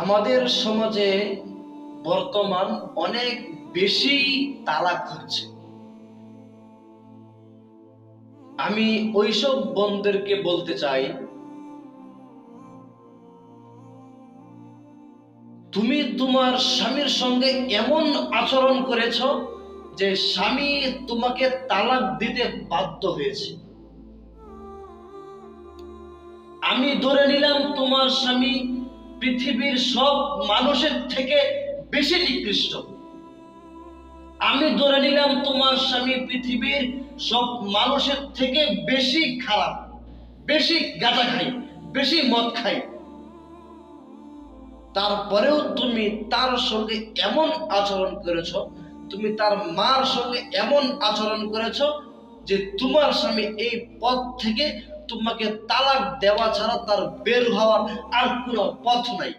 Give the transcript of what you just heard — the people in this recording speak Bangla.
আমাদের সমাজে বর্তমান অনেক বেশি তালাক হচ্ছে। আমি ওইসব বোনদেরকে বলতে চাই, তুমি তোমার স্বামীর সঙ্গে এমন আচরণ করেছ যে স্বামী তোমাকে তালাক দিতে বাধ্য হয়েছে। আমি ধরে নিলাম তোমার স্বামী পৃথিবীর সব মানুষের থেকে বেশি নিকৃষ্ট। আমি ধরে নিলাম তোমার স্বামী পৃথিবীর সব মানুষের থেকে বেশি খারাপ, বেশি গাঁজা খাই, বেশি মদ খাই। তারপরেও তুমি তার সঙ্গে এমন আচরণ করেছ, তুমি তার মার সঙ্গে এমন আচরণ করেছ যে তোমার স্বামী এই পথ থেকে তোমাকে তালাক দেওয়া ছাড়া তার বের হওয়ার আর কোনো পথ নাই।